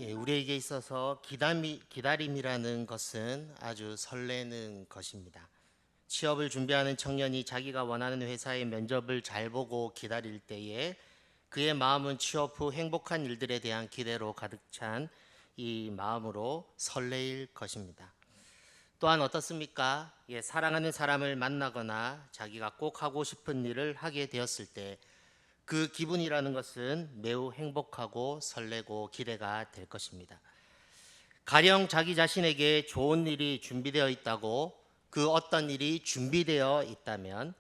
우리에게 있어서 기다림이라는 것은 아주 설레는 것입니다. 취업을 준비하는 청년이 자기가 원하는 회사의 면접을 잘 보고 기다릴 때에 그의 마음은 취업 후 행복한 일들에 대한 기대로 가득 찬 이 마음으로 설레일 것입니다. 또한 어떻습니까? 사랑하는 사람을 만나거나 자기가 꼭 하고 싶은 일을 하게 되었을 때 그 기분이라는 것은 매우 행복하고 설레고 기대가 될 것입니다. 가령 자기 자신에게 좋은 일이 준비되어 있다고 그 어떤 일이 준비되어 있다면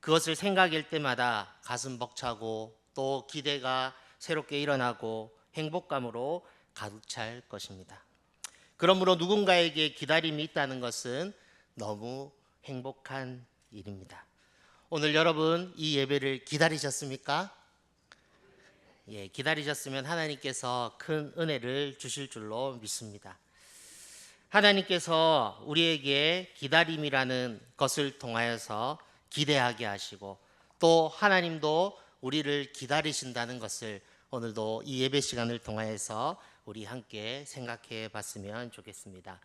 그것을 생각할 때마다 가슴 벅차고 또 기대가 새롭게 일어나고 행복감으로 가득 찰 것입니다. 그러므로 누군가에게 기다림이 있다는 것은 너무 행복한 일입니다. 오늘 여러분 이 예배를 기다리셨습니까? 기다리셨으면 하나님께서 큰 은혜를 주실 줄로 믿습니다. 하나님께서 우리에게 기다림이라는 것을 통하여서 기대하게 하시고 또 하나님도 우리를 기다리신다는 것을 오늘도 이 예배 시간을 통하여서 우리 함께 생각해 봤으면 좋겠습니다.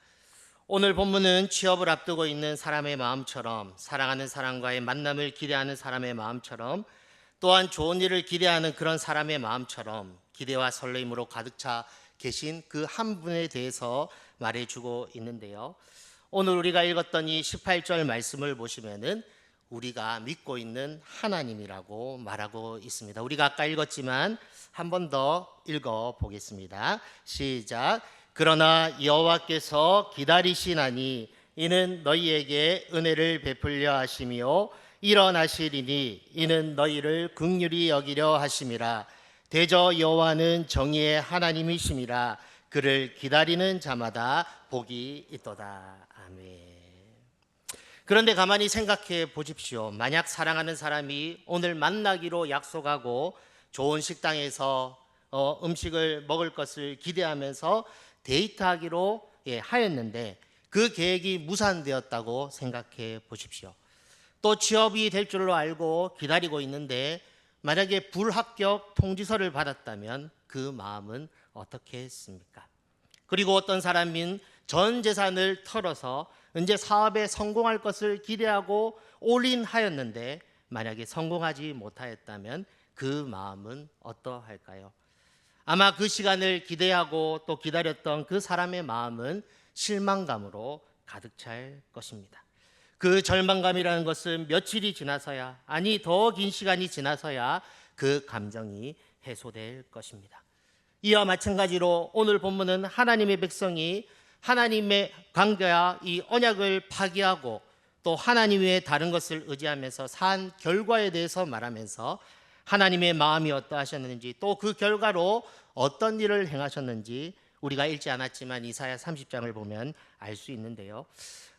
오늘 본문은 취업을 앞두고 있는 사람의 마음처럼 사랑하는 사람과의 만남을 기대하는 사람의 마음처럼 또한 좋은 일을 기대하는 그런 사람의 마음처럼 기대와 설레임으로 가득 차 계신 그 한 분에 대해서 말해주고 있는데요. 오늘 우리가 읽었던 이 18절 말씀을 보시면은 우리가 믿고 있는 하나님이라고 말하고 있습니다. 우리가 아까 읽었지만 한 번 더 읽어 보겠습니다. 시작. 그러나 여호와께서 기다리시나니 이는 너희에게 은혜를 베풀려 하시며 일어나시리니 이는 너희를 긍휼히 여기려 하심이라. 대저 여호와는 정의의 하나님이심이라. 그를 기다리는 자마다 복이 있도다. 아멘. 그런데 가만히 생각해 보십시오. 만약 사랑하는 사람이 오늘 만나기로 약속하고 좋은 식당에서 음식을 먹을 것을 기대하면서 데이트하기로 하였는데 그 계획이 무산되었다고 생각해 보십시오. 또 취업이 될 줄로 알고 기다리고 있는데 만약에 불합격 통지서를 받았다면 그 마음은 어떻게 했습니까? 그리고 어떤 사람은 전 재산을 털어서 이제 사업에 성공할 것을 기대하고 올인하였는데 만약에 성공하지 못하였다면 그 마음은 어떠할까요? 아마 그 시간을 기대하고 또 기다렸던 그 사람의 마음은 실망감으로 가득 찰 것입니다. 그 절망감이라는 것은 며칠이 지나서야, 아니 더 긴 시간이 지나서야 그 감정이 해소될 것입니다. 이와 마찬가지로 오늘 본문은 하나님의 백성이 하나님의 관계와 이 언약을 파기하고 또 하나님 외에 다른 것을 의지하면서 산 결과에 대해서 말하면서 하나님의 마음이 어떠하셨는지 또 그 결과로 어떤 일을 행하셨는지 우리가 읽지 않았지만 이사야 30장을 보면 알 수 있는데요.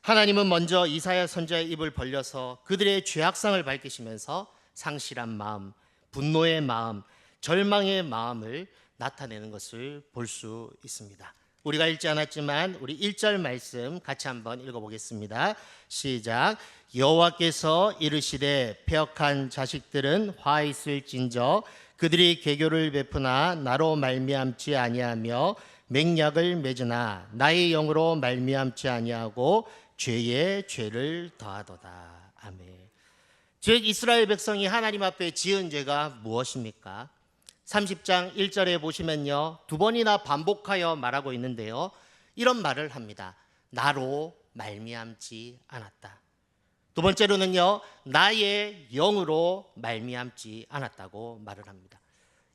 하나님은 먼저 이사야 선지자의 입을 벌려서 그들의 죄악성을 밝히시면서 상실한 마음, 분노의 마음, 절망의 마음을 나타내는 것을 볼 수 있습니다. 우리가 읽지 않았지만 우리 1절 말씀 같이 한번 읽어보겠습니다. 시작. 여호와께서 이르시되 패역한 자식들은 화 있을진저 그들이 계교를 베푸나 나로 말미암지 아니하며 맹약을 맺으나 나의 영으로 말미암지 아니하고 죄에 죄를 더하도다. 아멘. 즉 이스라엘 백성이 하나님 앞에 지은 죄가 무엇입니까? 30장 1절에 보시면요, 두 번이나 반복하여 말하고 있는데요, 이런 말을 합니다. 나로 말미암지 않았다. 두 번째로는요, 나의 영으로 말미암지 않았다고 말을 합니다.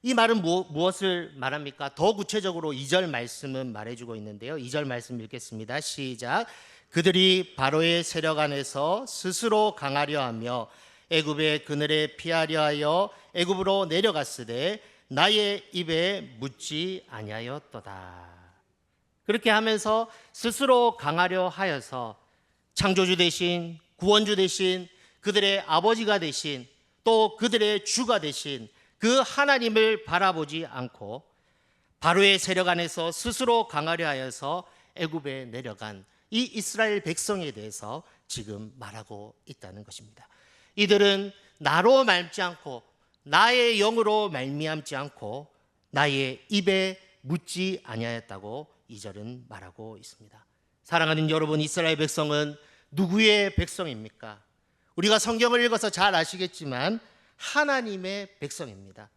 이 말은 무엇을 말합니까? 더 구체적으로 2절 말씀은 말해주고 있는데요, 2절 말씀 읽겠습니다. 시작. 그들이 바로의 세력 안에서 스스로 강하려 하며 애굽의 그늘에 피하려 하여 애굽으로 내려갔으되 나의 입에 묻지 아니하였도다. 그렇게 하면서 스스로 강하려 하여서 창조주 대신 구원주 대신 그들의 아버지가 되신 또 그들의 주가 되신 그 하나님을 바라보지 않고 바로의 세력 안에서 스스로 강하려 하여서 애굽에 내려간 이 이스라엘 백성에 대해서 지금 말하고 있다는 것입니다. 이들은 나로 말지 않고 나의 영으로 말미암지 않고 나의 입에 묻지 아니하였다고 2절은 말하고 있습니다. 사랑하는 여러분, 이스라엘 백성은 누구의 백성입니까? 우리가 성경을 읽어서 잘 아시겠지만 하나님의 백성입니다.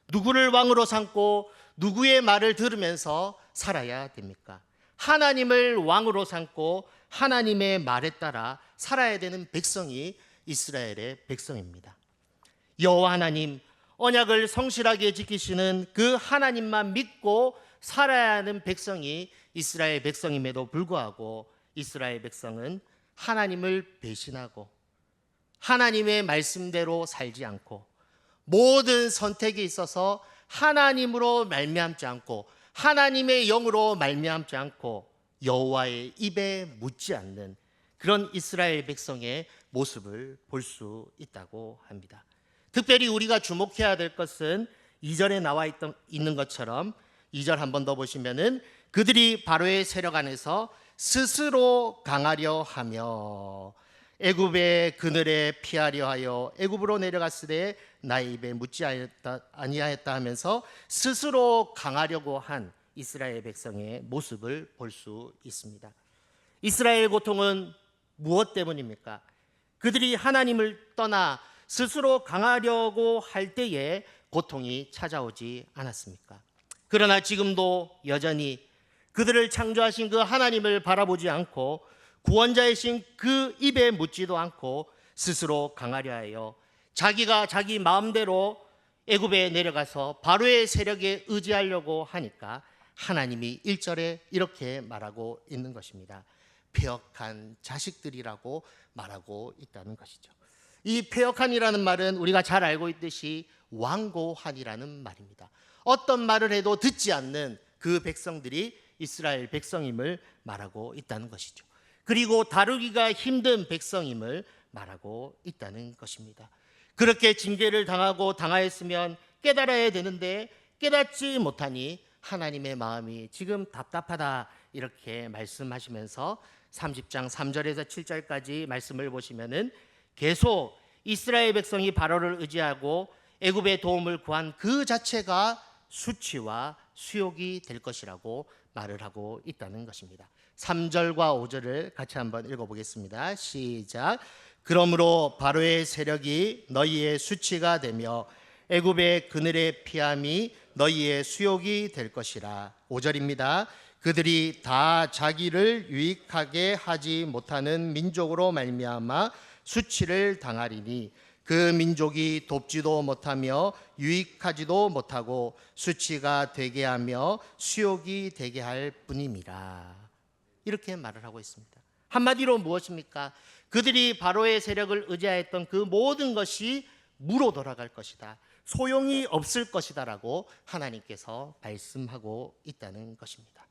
누구를 왕으로 삼고 누구의 말을 들으면서 살아야 됩니까? 하나님을 왕으로 삼고 하나님의 말에 따라 살아야 되는 백성이 이스라엘의 백성입니다. 여호와 하나님, 언약을 성실하게 지키시는 그 하나님만 믿고 살아야 하는 백성이 이스라엘 백성임에도 불구하고 이스라엘 백성은 하나님을 배신하고 하나님의 말씀대로 살지 않고 모든 선택에 있어서 하나님으로 말미암지 않고 하나님의 영으로 말미암지 않고 여호와의 입에 묻지 않는 그런 이스라엘 백성의 모습을 볼 수 있다고 합니다. 특별히 우리가 주목해야 될 것은 2절에 나와 있는 것처럼 2절 한 번 더 보시면은 그들이 바로의 세력 안에서 스스로 강하려 하며 애굽의 그늘에 피하려 하여 애굽으로 내려갔으되 나의 입에 묻지 아니하였다 하면서 스스로 강하려고 한 이스라엘 백성의 모습을 볼 수 있습니다. 이스라엘 고통은 무엇 때문입니까? 그들이 하나님을 떠나 스스로 강하려고 할 때에 고통이 찾아오지 않았습니까? 그러나 지금도 여전히 그들을 창조하신 그 하나님을 바라보지 않고 구원자이신 그 입에 묻지도 않고 스스로 강하려 하여 자기가 자기 마음대로 애굽에 내려가서 바로의 세력에 의지하려고 하니까 하나님이 1절에 이렇게 말하고 있는 것입니다. 패역한 자식들이라고 말하고 있다는 것이죠. 이 패역한이라는 말은 우리가 잘 알고 있듯이 완고한이라는 말입니다. 어떤 말을 해도 듣지 않는 그 백성들이 이스라엘 백성임을 말하고 있다는 것이죠. 그리고 다루기가 힘든 백성임을 말하고 있다는 것입니다. 그렇게 징계를 당하고 당하였으면 깨달아야 되는데 깨닫지 못하니 하나님의 마음이 지금 답답하다 이렇게 말씀하시면서 30장 3절에서 7절까지 말씀을 보시면은 계속 이스라엘 백성이 바로를 의지하고 애굽의 도움을 구한 그 자체가 수치와 수욕이 될 것이라고 말을 하고 있다는 것입니다. 3절과 5절을 같이 한번 읽어보겠습니다. 시작. 그러므로 바로의 세력이 너희의 수치가 되며 애굽의 그늘의 피함이 너희의 수욕이 될 것이라. 5절입니다. 그들이 다 자기를 유익하게 하지 못하는 민족으로 말미암아 수치를 당하리니 그 민족이 돕지도 못하며 유익하지도 못하고 수치가 되게 하며 수욕이 되게 할 뿐임이라. 이렇게 말을 하고 있습니다. 한마디로 무엇입니까? 그들이 바로의 세력을 의지하였던 그 모든 것이 무로 돌아갈 것이다. 소용이 없을 것이다라고 하나님께서 말씀하고 있다는 것입니다.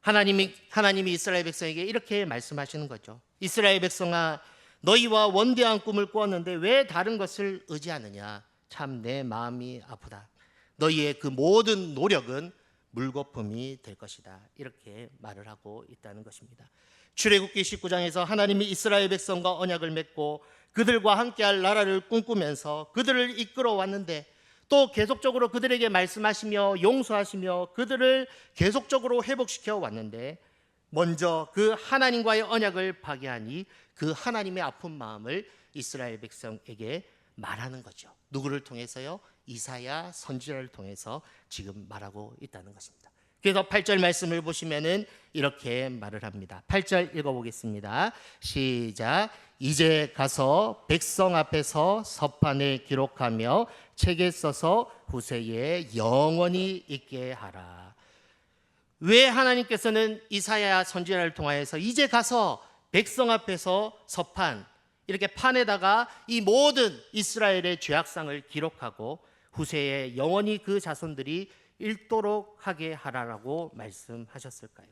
하나님이 이스라엘 백성에게 이렇게 말씀하시는 거죠. 이스라엘 백성아, 너희와 원대한 꿈을 꾸었는데 왜 다른 것을 의지하느냐? 참 내 마음이 아프다. 너희의 그 모든 노력은 물거품이 될 것이다. 이렇게 말을 하고 있다는 것입니다. 출애굽기 19장에서 하나님이 이스라엘 백성과 언약을 맺고 그들과 함께할 나라를 꿈꾸면서 그들을 이끌어 왔는데 또 계속적으로 그들에게 말씀하시며 용서하시며 그들을 계속적으로 회복시켜 왔는데 먼저 그 하나님과의 언약을 파괴하니 그 하나님의 아픈 마음을 이스라엘 백성에게 말하는 거죠. 누구를 통해서요? 이사야 선지자를 통해서 지금 말하고 있다는 것입니다. 그래서 8절 말씀을 보시면은 이렇게 말을 합니다. 8절 읽어보겠습니다. 시작. 이제 가서 백성 앞에서 서판에 기록하며 책에 써서 후세에 영원히 있게 하라. 왜 하나님께서는 이사야 선지자를 통하여서 이제 가서 백성 앞에서 서판, 이렇게 판에다가 이 모든 이스라엘의 죄악상을 기록하고 후세에 영원히 그 자손들이 읽도록 하게 하라라고 말씀하셨을까요?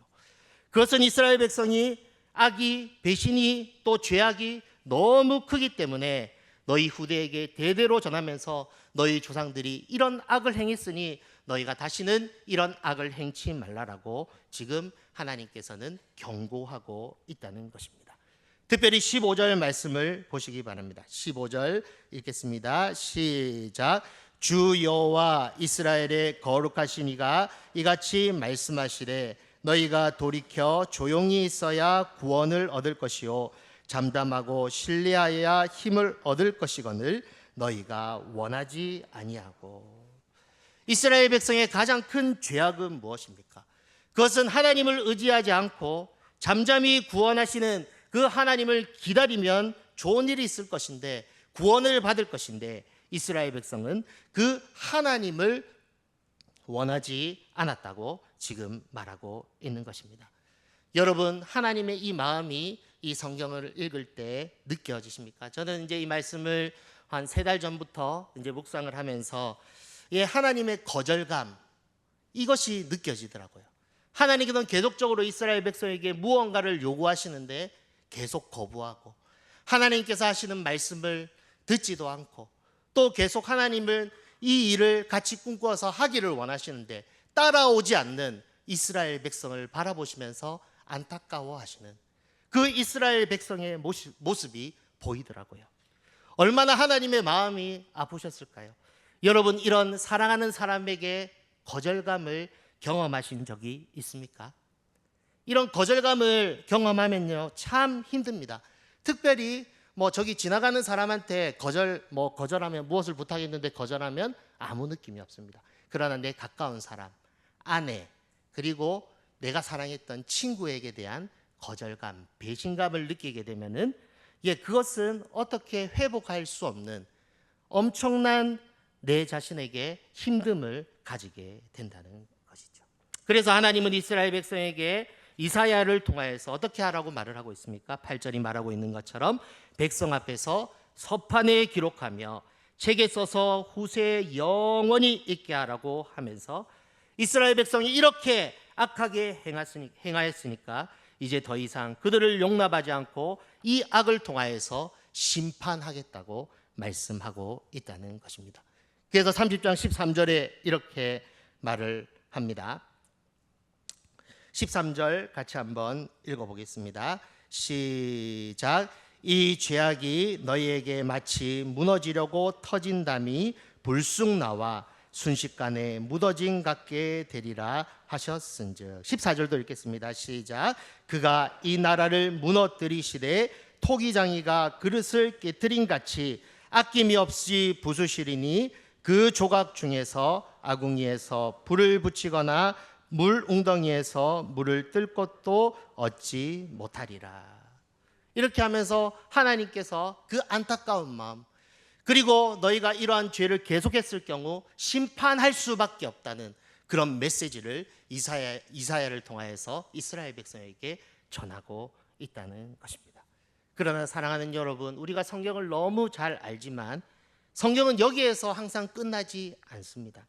그것은 이스라엘 백성이 악이, 배신이 또 죄악이 너무 크기 때문에 너희 후대에게 대대로 전하면서 너희 조상들이 이런 악을 행했으니 너희가 다시는 이런 악을 행치 말라라고 지금 하나님께서는 경고하고 있다는 것입니다. 특별히 15절 말씀을 보시기 바랍니다. 15절 읽겠습니다. 시작. 주 여호와 이스라엘의 거룩하신 이가 이같이 말씀하시되 너희가 돌이켜 조용히 있어야 구원을 얻을 것이요 잠잠하고 신뢰하여야 힘을 얻을 것이거늘 너희가 원하지 아니하고. 이스라엘 백성의 가장 큰 죄악은 무엇입니까? 그것은 하나님을 의지하지 않고 잠잠히 구원하시는 그 하나님을 기다리면 좋은 일이 있을 것인데, 구원을 받을 것인데, 이스라엘 백성은 그 하나님을 원하지 않았다고 지금 말하고 있는 것입니다. 여러분, 하나님의 이 마음이 이 성경을 읽을 때 느껴지십니까? 저는 이제 이 말씀을 한 3달 전부터 이제 묵상을 하면서 하나님의 거절감, 이것이 느껴지더라고요. 하나님께서는 계속적으로 이스라엘 백성에게 무언가를 요구하시는데 계속 거부하고, 하나님께서 하시는 말씀을 듣지도 않고, 또 계속 하나님은 이 일을 같이 꿈꿔서 하기를 원하시는데 따라오지 않는 이스라엘 백성을 바라보시면서 안타까워하시는 그 이스라엘 백성의 모습이 보이더라고요. 얼마나 하나님의 마음이 아프셨을까요? 여러분, 이런 사랑하는 사람에게 거절감을 경험하신 적이 있습니까? 이런 거절감을 경험하면요, 참 힘듭니다. 특별히 저기 지나가는 사람한테 거절하면 무엇을 부탁했는데 거절하면 아무 느낌이 없습니다. 그러나 내 가까운 사람, 아내, 그리고 내가 사랑했던 친구에게 대한 거절감, 배신감을 느끼게 되면은 그것은 어떻게 회복할 수 없는 엄청난 내 자신에게 힘듦을 가지게 된다는 것이죠. 그래서 하나님은 이스라엘 백성에게 이사야를 통하여서 어떻게 하라고 말을 하고 있습니까? 8절이 말하고 있는 것처럼 백성 앞에서 서판에 기록하며 책에 써서 후세에 영원히 있게 하라고 하면서, 이스라엘 백성이 이렇게 악하게 행하였으니까 이제 더 이상 그들을 용납하지 않고 이 악을 통하여서 심판하겠다고 말씀하고 있다는 것입니다. 그래서 30장 13절에 이렇게 말을 합니다. 13절 같이 한번 읽어보겠습니다. 시작. 이 죄악이 너희에게 마치 무너지려고 터진 담이 불쑥 나와 순식간에 무너진 같게 되리라 하셨은즉. 14절도 읽겠습니다. 시작. 그가 이 나라를 무너뜨리시되 토기장이가 그릇을 깨뜨린 같이 아낌이 없이 부수시리니 그 조각 중에서 아궁이에서 불을 붙이거나 물 웅덩이에서 물을 뜰 것도 얻지 못하리라. 이렇게 하면서 하나님께서 그 안타까운 마음, 그리고 너희가 이러한 죄를 계속했을 경우 심판할 수밖에 없다는 그런 메시지를 이사야를 통하여서 이스라엘 백성에게 전하고 있다는 것입니다. 그러나 사랑하는 여러분, 우리가 성경을 너무 잘 알지만 성경은 여기에서 항상 끝나지 않습니다.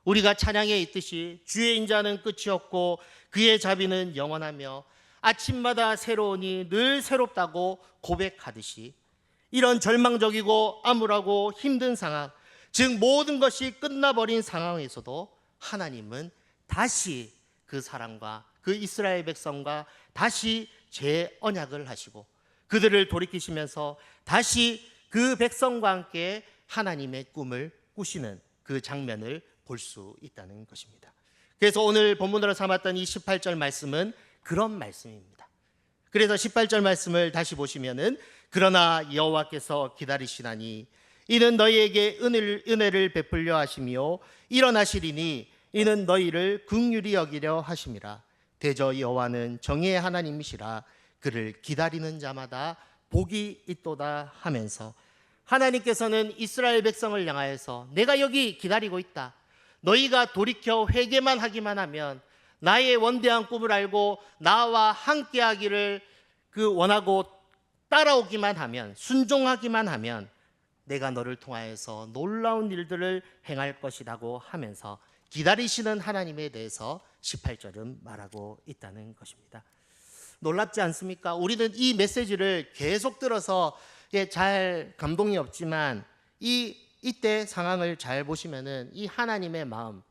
우리가 찬양에 있듯이 주의 인자는 끝이 없고 그의 자비는 영원하며 아침마다 새로우니 늘 새롭다고 고백하듯이, 이런 절망적이고 암울하고 힘든 상황, 즉 모든 것이 끝나버린 상황에서도 하나님은 다시 그 사람과 그 이스라엘 백성과 다시 재언약을 하시고 그들을 돌이키시면서 다시 그 백성과 함께 하나님의 꿈을 꾸시는 그 장면을 볼 수 있다는 것입니다. 그래서 오늘 본문으로 삼았던 이 18절 말씀은 그런 말씀입니다. 그래서 18절 말씀을 다시 보시면은, 그러나 여호와께서 기다리시나니 이는 너희에게 은혜를 베풀려 하시며 일어나시리니 이는 너희를 긍휼히 여기려 하심이라. 대저 여호와는 정의의 하나님이시라. 그를 기다리는 자마다 복이 있도다 하면서, 하나님께서는 이스라엘 백성을 향하여서 내가 여기 기다리고 있다. 너희가 돌이켜 회개만 하기만 하면, 나의 원대한 꿈을 알고 나와 함께하기를 원하고 따라오기만 하면, 순종하기만 하면 내가 너를 통하여서 놀라운 일들을 행할 것이라고 하면서 기다리시는 하나님에 대해서 18절은 말하고 있다는 것입니다. 놀랍지 않습니까? 우리는 이 메시지를 계속 들어서 잘 감동이 없지만 이때 상황을 잘 보시면은 이 하나님의 마음,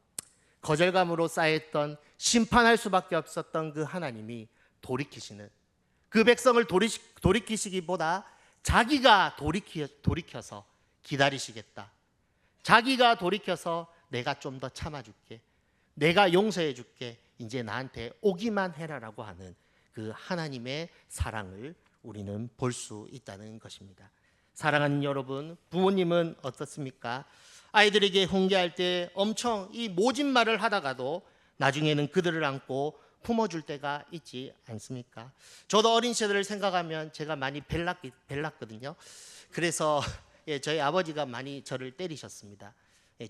거절감으로 쌓였던 심판할 수밖에 없었던 그 하나님이 돌이키시는, 그 백성을 돌이키시기보다 자기가 돌이켜서 기다리시겠다. 자기가 돌이켜서 내가 좀 더 참아줄게, 내가 용서해줄게, 이제 나한테 오기만 해라라고 하는 그 하나님의 사랑을 우리는 볼 수 있다는 것입니다. 사랑하는 여러분, 부모님은 어떻습니까? 아이들에게 훈계할 때 엄청 이 모진 말을 하다가도 나중에는 그들을 안고 품어줄 때가 있지 않습니까? 저도 어린 시절을 생각하면 제가 많이 벨났거든요. 그래서 저희 아버지가 많이 저를 때리셨습니다.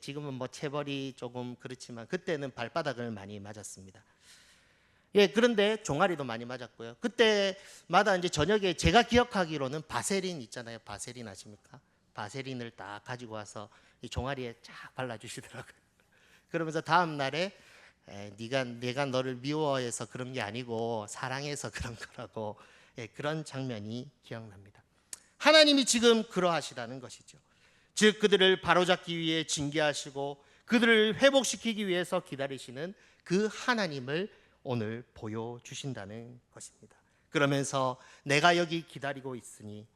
지금은 뭐 체벌이 조금 그렇지만 그때는 발바닥을 많이 맞았습니다. 그런데 종아리도 많이 맞았고요. 그때마다 이제 저녁에 제가 기억하기로는 바세린 있잖아요. 바세린 아십니까? 바세린을 딱 가지고 와서 이 종아리에 쫙 발라주시더라고요. 그러면서 다음 날에 내가 너를 미워해서 그런 게 아니고 사랑해서 그런 거라고, 그런 장면이 기억납니다. 하나님이 지금 그러하시다는 것이죠. 즉 그들을 바로잡기 위해 징계하시고 그들을 회복시키기 위해서 기다리시는 그 하나님을 오늘 보여주신다는 것입니다. 그러면서 내가 여기 기다리고 있으니,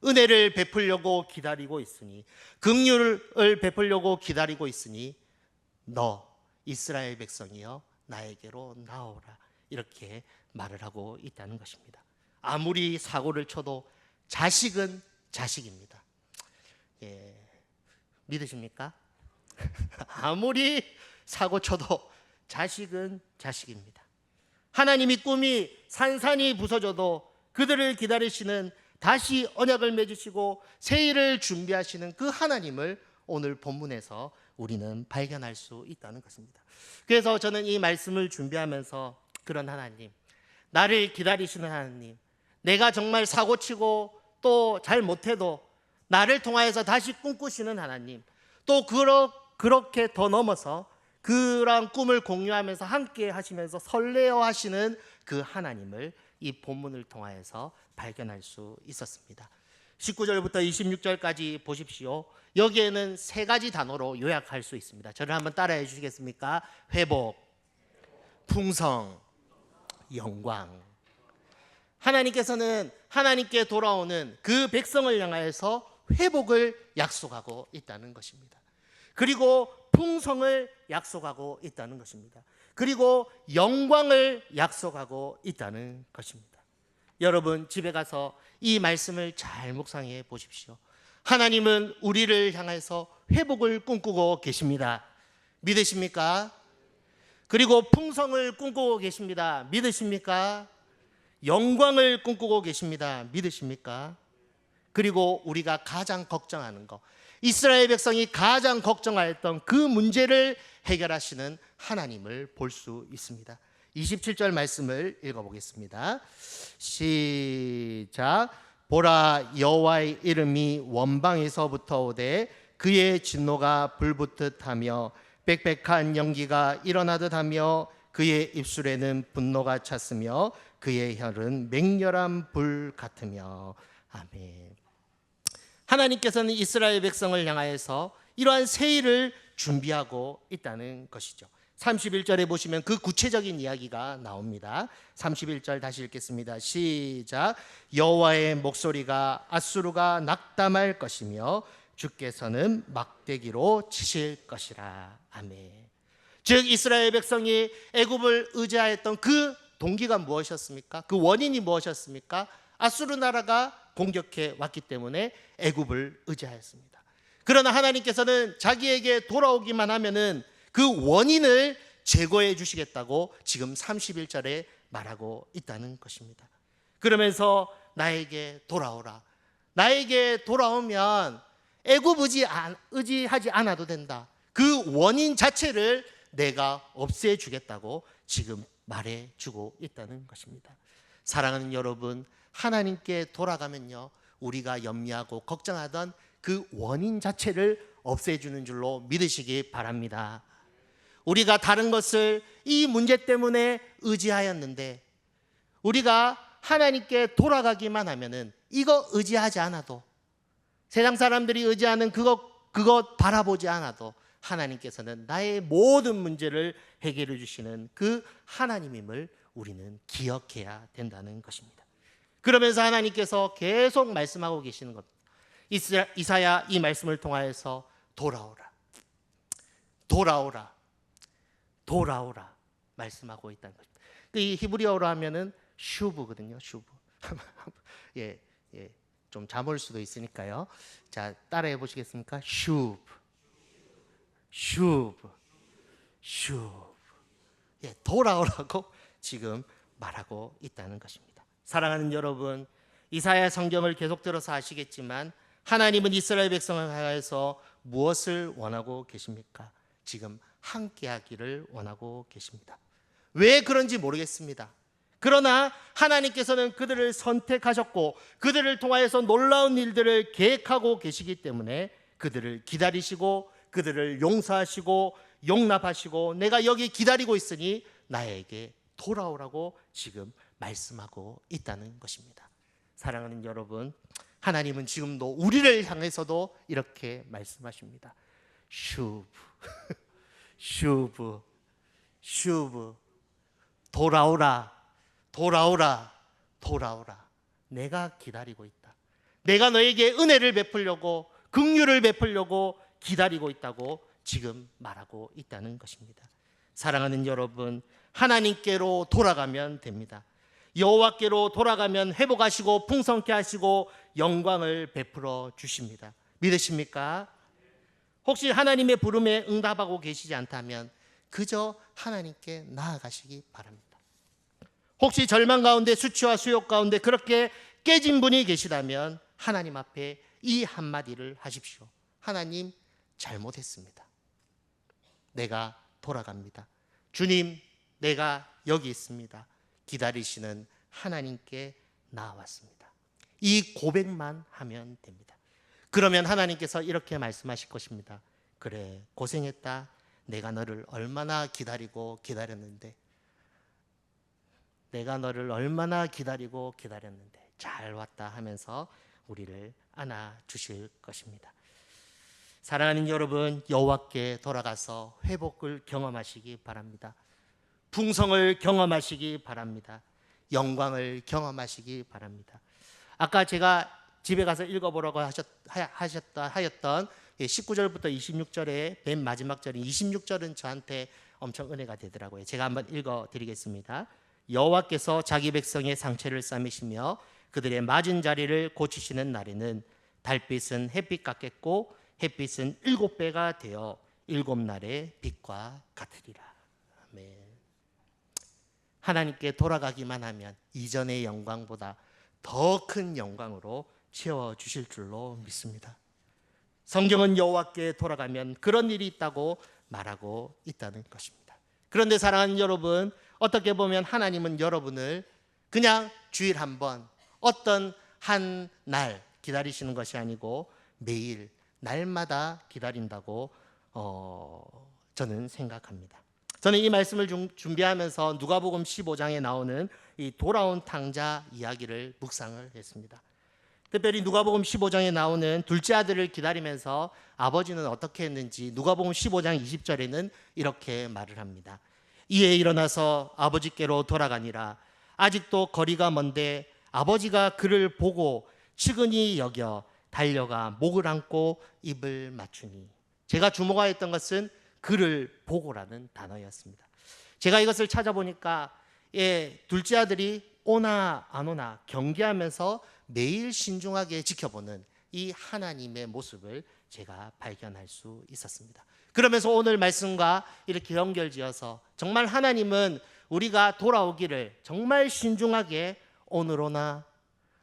은혜를 베풀려고 기다리고 있으니, 긍휼을 베풀려고 기다리고 있으니 너 이스라엘 백성이여 나에게로 나오라, 이렇게 말을 하고 있다는 것입니다. 아무리 사고를 쳐도 자식은 자식입니다. 믿으십니까? 아무리 사고 쳐도 자식은 자식입니다. 하나님이 꿈이 산산이 부서져도 그들을 기다리시는, 다시 언약을 맺으시고 새 일을 준비하시는 그 하나님을 오늘 본문에서 우리는 발견할 수 있다는 것입니다. 그래서 저는 이 말씀을 준비하면서 그런 하나님, 나를 기다리시는 하나님, 내가 정말 사고치고 또 잘 못해도 나를 통하여서 다시 꿈꾸시는 하나님, 또 그렇게 더 넘어서 그런 꿈을 공유하면서 함께 하시면서 설레어 하시는 그 하나님을 이 본문을 통하여서 발견할 수 있었습니다. 19절부터 26절까지 보십시오. 여기에는 세 가지 단어로 요약할 수 있습니다. 저를 한번 따라해 주시겠습니까? 회복, 풍성, 영광. 하나님께서는 하나님께 돌아오는 그 백성을 향하여서 회복을 약속하고 있다는 것입니다. 그리고 풍성을 약속하고 있다는 것입니다. 그리고 영광을 약속하고 있다는 것입니다. 여러분, 집에 가서 이 말씀을 잘 묵상해 보십시오. 하나님은 우리를 향해서 회복을 꿈꾸고 계십니다. 믿으십니까? 그리고 풍성을 꿈꾸고 계십니다. 믿으십니까? 영광을 꿈꾸고 계십니다. 믿으십니까? 그리고 우리가 가장 걱정하는 것, 이스라엘 백성이 가장 걱정하였던 그 문제를 해결하시는 하나님을 볼 수 있습니다. 27절 말씀을 읽어보겠습니다. 시작. 보라, 여호와의 이름이 원방에서부터 오되 그의 진노가 불붙듯 하며 빽빽한 연기가 일어나듯 하며 그의 입술에는 분노가 찼으며 그의 혀는 맹렬한 불 같으며. 아멘. 하나님께서는 이스라엘 백성을 향하여서 이러한 새 일을 준비하고 있다는 것이죠. 31절에 보시면 그 구체적인 이야기가 나옵니다. 31절 다시 읽겠습니다. 시작. 여호와의 목소리가 앗수르가 낙담할 것이며 주께서는 막대기로 치실 것이라. 아멘. 즉 이스라엘 백성이 애굽을 의지하였던 그 동기가 무엇이었습니까? 그 원인이 무엇이었습니까? 앗수르 나라가 공격해 왔기 때문에 애굽을 의지하였습니다. 그러나 하나님께서는 자기에게 돌아오기만 하면은 그 원인을 제거해 주시겠다고 지금 31절에 말하고 있다는 것입니다. 그러면서 나에게 돌아오라. 나에게 돌아오면 애굽 의지하지 않아도 된다. 그 원인 자체를 내가 없애주겠다고 지금 말해주고 있다는 것입니다. 사랑하는 여러분, 하나님께 돌아가면요, 우리가 염려하고 걱정하던 그 원인 자체를 없애주는 줄로 믿으시기 바랍니다. 우리가 다른 것을 이 문제 때문에 의지하였는데 우리가 하나님께 돌아가기만 하면은 이거 의지하지 않아도, 세상 사람들이 의지하는 그것 바라보지 않아도 하나님께서는 나의 모든 문제를 해결해 주시는 그 하나님임을 우리는 기억해야 된다는 것입니다. 그러면서 하나님께서 계속 말씀하고 계시는 겁니다. 이사야 이 말씀을 통하여서 돌아오라. 돌아오라, 돌아오라 말씀하고 있다는 것입니다. 이 히브리어로 하면은 슈브거든요. 슈브. 예, 예, 좀 잠올 수도 있으니까요. 자, 따라해 보시겠습니까? 슈브, 슈브, 슈브. 예, 돌아오라고 지금 말하고 있다는 것입니다. 사랑하는 여러분, 이사야 성경을 계속 들어서 아시겠지만 하나님은 이스라엘 백성을 향해서 무엇을 원하고 계십니까? 지금 함께하기를 원하고 계십니다. 왜 그런지 모르겠습니다. 그러나 하나님께서는 그들을 선택하셨고 그들을 통하여서 놀라운 일들을 계획하고 계시기 때문에 그들을 기다리시고 그들을 용서하시고 용납하시고 내가 여기 기다리고 있으니 나에게 돌아오라고 지금 말씀하고 있다는 것입니다. 사랑하는 여러분, 하나님은 지금도 우리를 향해서도 이렇게 말씀하십니다. 슈브, 슈브, 슈브. 돌아오라, 돌아오라, 돌아오라. 내가 기다리고 있다. 내가 너에게 은혜를 베풀려고, 긍휼을 베풀려고 기다리고 있다고 지금 말하고 있다는 것입니다. 사랑하는 여러분, 하나님께로 돌아가면 됩니다. 여호와께로 돌아가면 회복하시고 풍성케 하시고 영광을 베풀어 주십니다. 믿으십니까? 혹시 하나님의 부름에 응답하고 계시지 않다면 그저 하나님께 나아가시기 바랍니다. 혹시 절망 가운데 수치와 수욕 가운데 그렇게 깨진 분이 계시다면 하나님 앞에 이 한마디를 하십시오. 하나님, 잘못했습니다. 내가 돌아갑니다. 주님, 내가 여기 있습니다. 기다리시는 하나님께 나아왔습니다. 이 고백만 하면 됩니다. 그러면 하나님께서 이렇게 말씀하실 것입니다. 그래, 고생했다. 내가 너를 얼마나 기다리고 기다렸는데, 내가 너를 얼마나 기다리고 기다렸는데 잘 왔다 하면서 우리를 안아주실 것입니다. 사랑하는 여러분, 여호와께 돌아가서 회복을 경험하시기 바랍니다. 풍성을 경험하시기 바랍니다. 영광을 경험하시기 바랍니다. 아까 제가 집에 가서 읽어보라고 하였던 19절부터 26절의 맨 마지막 절인 26절은 저한테 엄청 은혜가 되더라고요. 제가 한번 읽어드리겠습니다. 여호와께서 자기 백성의 상처를 싸매시며 그들의 맞은 자리를 고치시는 날에는 달빛은 햇빛 같겠고 햇빛은 7배가 되어 7날의 빛과 같으리라. 아멘. 하나님께 돌아가기만 하면 이전의 영광보다 더 큰 영광으로 채워주실 줄로 믿습니다. 성경은 여호와께 돌아가면 그런 일이 있다고 말하고 있다는 것입니다. 그런데 사랑하는 여러분, 어떻게 보면 하나님은 여러분을 그냥 주일 한 번, 어떤 한 날 기다리시는 것이 아니고 매일 날마다 기다린다고 저는 생각합니다. 저는 이 말씀을 준비하면서 누가복음 15장에 나오는 이 돌아온 탕자 이야기를 묵상을 했습니다. 특별히 누가복음 15장에 나오는 둘째 아들을 기다리면서 아버지는 어떻게 했는지 누가복음 15장 20절에는 이렇게 말을 합니다. 이에 일어나서 아버지께로 돌아가니라. 아직도 거리가 먼데 아버지가 그를 보고 측은히 여겨 달려가 목을 안고 입을 맞추니. 제가 주목하였던 것은 그를 보고라는 단어였습니다. 제가 이것을 찾아보니까 둘째 아들이 오나 안 오나 경계하면서 매일 신중하게 지켜보는 이 하나님의 모습을 제가 발견할 수 있었습니다. 그러면서 오늘 말씀과 이렇게 연결지어서 정말 하나님은 우리가 돌아오기를 정말 신중하게 오늘 오나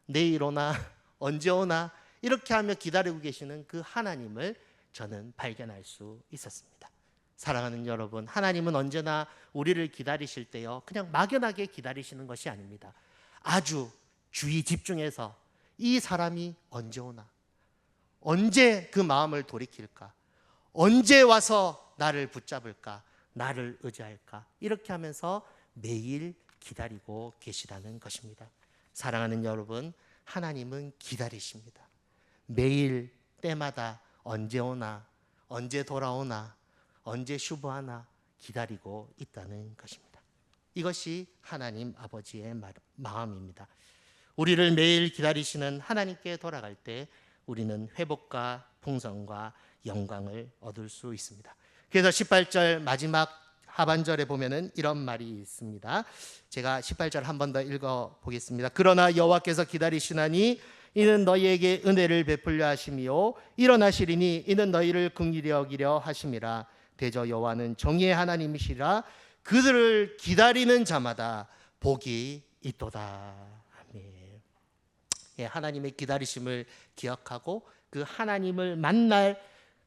내일 오나 언제 오나 이렇게 하며 기다리고 계시는 그 하나님을 저는 발견할 수 있었습니다. 사랑하는 여러분, 하나님은 언제나 우리를 기다리실 때요 그냥 막연하게 기다리시는 것이 아닙니다. 아주 주의 집중해서 이 사람이 언제 오나, 언제 그 마음을 돌이킬까, 언제 와서 나를 붙잡을까, 나를 의지할까, 이렇게 하면서 매일 기다리고 계시다는 것입니다. 사랑하는 여러분, 하나님은 기다리십니다. 매일 때마다 언제 오나, 언제 돌아오나, 언제 슈브하나 기다리고 있다는 것입니다. 이것이 하나님 아버지의 마음입니다. 우리를 매일 기다리시는 하나님께 돌아갈 때 우리는 회복과 풍성과 영광을 얻을 수 있습니다. 그래서 18절 마지막 하반절에 보면은 이런 말이 있습니다. 제가 18절 한 번 더 읽어 보겠습니다. 그러나 여호와께서 기다리시나니 이는 너희에게 은혜를 베풀려 하심이요 일어나시리니 이는 너희를 긍휼히 여기려 하심이라. 대저 여호와는 정의의 하나님이시라. 그들을 기다리는 자마다 복이 있도다. 아멘. 예, 하나님의 기다리심을 기억하고 그 하나님을 만날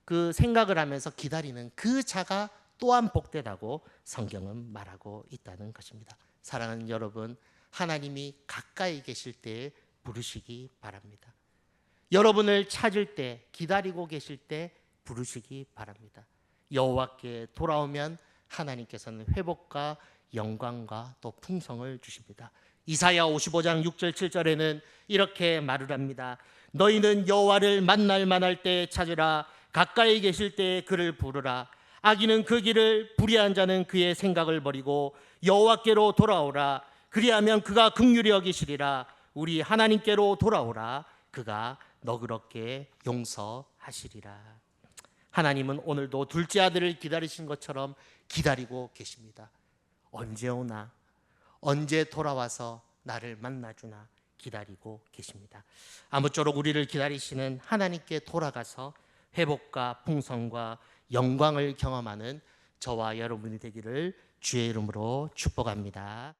그 생각을 하면서 기다리는 그 자가 또한 복되다고 성경은 말하고 있다는 것입니다. 사랑하는 여러분, 하나님이 가까이 계실 때 부르시기 바랍니다. 여러분을 찾을 때, 기다리고 계실 때 부르시기 바랍니다. 여호와께 돌아오면 하나님께서는 회복과 영광과 또 풍성을 주십니다. 이사야 55장 6절 7절에는 이렇게 말을 합니다. 너희는 여호와를 만날 만할 때 찾으라. 가까이 계실 때 그를 부르라. 악인은 그 길을, 불의한 자는 그의 생각을 버리고 여호와께로 돌아오라. 그리하면 그가 긍휼히 여기시리라. 우리 하나님께로 돌아오라. 그가 너그럽게 용서하시리라. 하나님은 오늘도 둘째 아들을 기다리신 것처럼 기다리고 계십니다. 언제 오나? 언제 돌아와서 나를 만나주나 기다리고 계십니다. 아무쪼록 우리를 기다리시는 하나님께 돌아가서 회복과 풍성과 영광을 경험하는 저와 여러분이 되기를 주의 이름으로 축복합니다.